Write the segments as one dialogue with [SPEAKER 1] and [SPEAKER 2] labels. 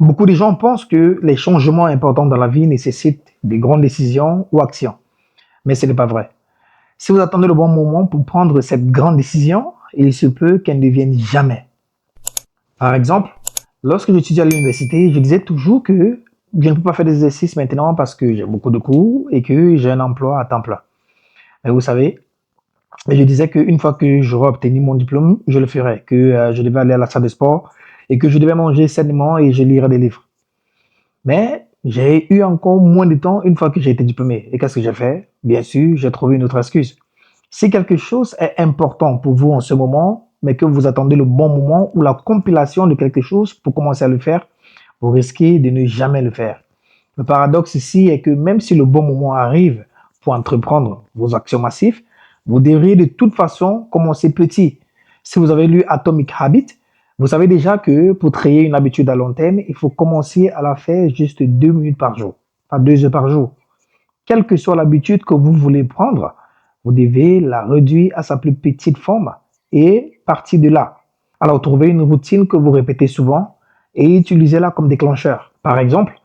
[SPEAKER 1] Beaucoup de gens pensent que les changements importants dans la vie nécessitent des grandes décisions ou actions, mais ce n'est pas vrai. Si vous attendez le bon moment pour prendre cette grande décision, il se peut qu'elle ne vienne jamais. Par exemple, lorsque j'étudiais à l'université, je disais toujours que je ne peux pas faire des exercices maintenant parce que j'ai beaucoup de cours et que j'ai un emploi à temps plein. Mais vous savez, je disais qu'une fois que j'aurai obtenu mon diplôme, je le ferai, que je devais aller à la salle de sport et que je devais manger sainement et je lirai des livres. Mais j'ai eu encore moins de temps une fois que j'ai été diplômé. Et qu'est-ce que j'ai fait? Bien sûr, j'ai trouvé une autre excuse. Si quelque chose est important pour vous en ce moment, mais que vous attendez le bon moment ou la compilation de quelque chose pour commencer à le faire, vous risquez de ne jamais le faire. Le paradoxe ici est que même si le bon moment arrive pour entreprendre vos actions massives, vous devriez de toute façon commencer petit. Si vous avez lu Atomic Habits, vous savez déjà que pour créer une habitude à long terme, il faut commencer à la faire juste 2 minutes par jour, pas 2 heures par jour. Quelle que soit l'habitude que vous voulez prendre, vous devez la réduire à sa plus petite forme et partir de là. Alors, trouvez une routine que vous répétez souvent et utilisez-la comme déclencheur. Par exemple,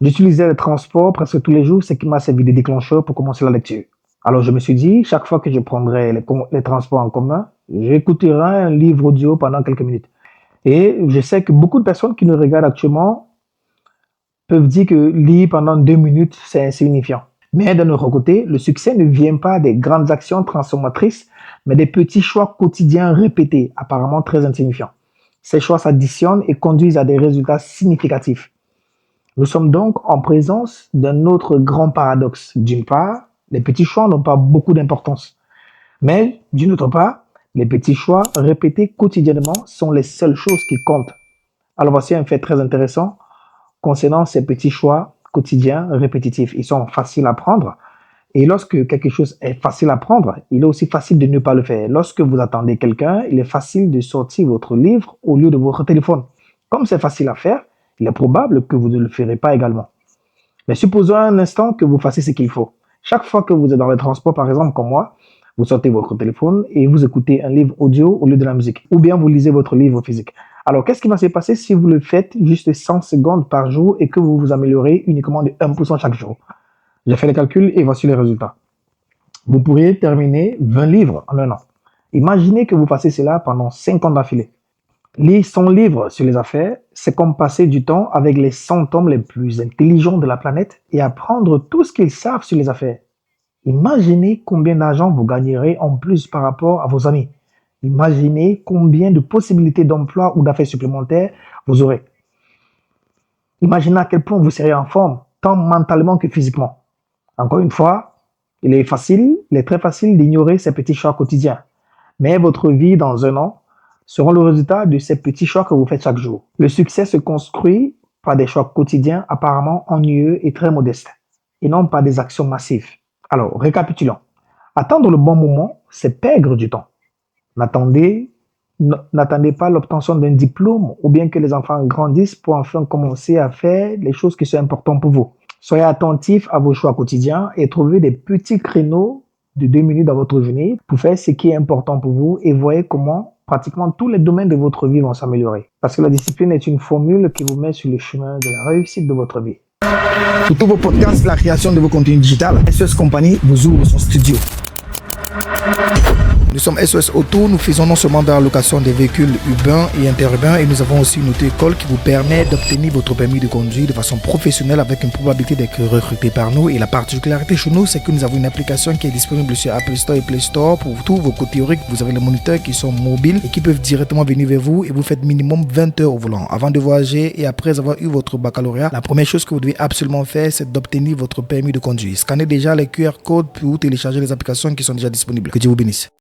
[SPEAKER 1] j'utilisais le transport presque tous les jours, ce qui m'a servi de déclencheur pour commencer la lecture. Alors, je me suis dit, chaque fois que je prendrai les transports en commun, j'écouterai un livre audio pendant quelques minutes. Et je sais que beaucoup de personnes qui nous regardent actuellement peuvent dire que lire pendant 2 minutes, c'est insignifiant. Mais d'un autre côté, le succès ne vient pas des grandes actions transformatrices, mais des petits choix quotidiens répétés, apparemment très insignifiants. Ces choix s'additionnent et conduisent à des résultats significatifs. Nous sommes donc en présence d'un autre grand paradoxe. D'une part, les petits choix n'ont pas beaucoup d'importance. Mais d'une autre part, les petits choix répétés quotidiennement sont les seules choses qui comptent. Alors voici un fait très intéressant concernant ces petits choix quotidiens répétitifs. Ils sont faciles à prendre. Et lorsque quelque chose est facile à prendre, il est aussi facile de ne pas le faire. Lorsque vous attendez quelqu'un, il est facile de sortir votre livre au lieu de votre téléphone. Comme c'est facile à faire, il est probable que vous ne le ferez pas également. Mais supposons un instant que vous fassiez ce qu'il faut. Chaque fois que vous êtes dans le transport, par exemple, comme moi, vous sortez votre téléphone et vous écoutez un livre audio au lieu de la musique. Ou bien vous lisez votre livre physique. Alors, qu'est-ce qui va se passer si vous le faites juste 100 secondes par jour et que vous vous améliorez uniquement de 1% chaque jour? J'ai fait les calculs et voici les résultats. Vous pourriez terminer 20 livres en un an. Imaginez que vous passez cela pendant 5 ans d'affilée. Lire 100 livres sur les affaires, c'est comme passer du temps avec les 100 hommes les plus intelligents de la planète et apprendre tout ce qu'ils savent sur les affaires. Imaginez combien d'argent vous gagnerez en plus par rapport à vos amis. Imaginez combien de possibilités d'emploi ou d'affaires supplémentaires vous aurez. Imaginez à quel point vous serez en forme, tant mentalement que physiquement. Encore une fois, il est très facile d'ignorer ces petits choix quotidiens. Mais votre vie dans un an sera le résultat de ces petits choix que vous faites chaque jour. Le succès se construit par des choix quotidiens apparemment ennuyeux et très modestes, et non par des actions massives. Alors, récapitulons. Attendre le bon moment, c'est perdre du temps. N'attendez pas l'obtention d'un diplôme ou bien que les enfants grandissent pour enfin commencer à faire les choses qui sont importantes pour vous. Soyez attentif à vos choix quotidiens et trouvez des petits créneaux de 2 minutes dans votre journée pour faire ce qui est important pour vous et voyez comment pratiquement tous les domaines de votre vie vont s'améliorer. Parce que la discipline est une formule qui vous met sur le chemin de la réussite de votre vie. Pour tous vos podcasts, la création de vos contenus digitales, SOS Compagnie vous ouvre son studio. Nous sommes SOS Auto, nous faisons non seulement de la location des véhicules urbains et interurbains et nous avons aussi une auto-école qui vous permet d'obtenir votre permis de conduire de façon professionnelle avec une probabilité d'être recruté par nous. Et la particularité chez nous, c'est que nous avons une application qui est disponible sur Apple Store et Play Store pour tous vos cours théoriques. Vous avez les moniteurs qui sont mobiles et qui peuvent directement venir vers vous et vous faites minimum 20 heures au volant. Avant de voyager et après avoir eu votre baccalauréat, la première chose que vous devez absolument faire, c'est d'obtenir votre permis de conduire. Scannez déjà les QR codes pour télécharger les applications qui sont déjà disponibles. Que Dieu vous bénisse.